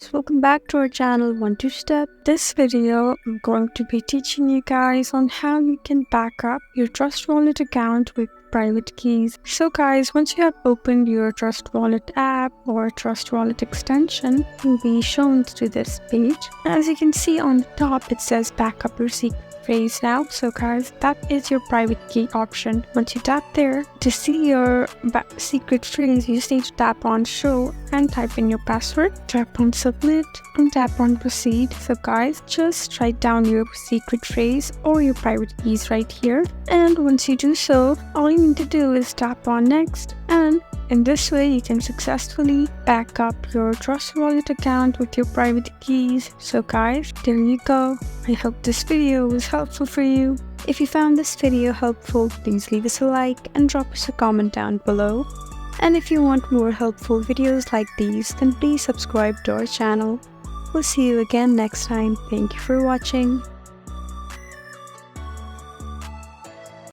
So welcome back to our channel 1-2-Step. This video I'm going to be teaching you guys on how you can back up your Trust Wallet account with private keys. So guys, once you have opened your Trust Wallet app or Trust Wallet extension, you'll be shown to this page. As you can see on the top, it says back up your secret phrase now. So guys, that is your private key option. Once you tap there, to see your secret phrase, you just need to tap on show and type in your password, tap on submit and tap on proceed. So guys, just write down your secret phrase or your private keys right here, and once you do so, all you need to do is tap on next, and in this way you can successfully back up your Trust Wallet account with your private keys. So guys, there you go. I hope this video was helpful for you. If you found this video helpful, please leave us a like and drop us a comment down below. And if you want more helpful videos like these, then please subscribe to our channel. We'll see you again next time. Thank you for watching.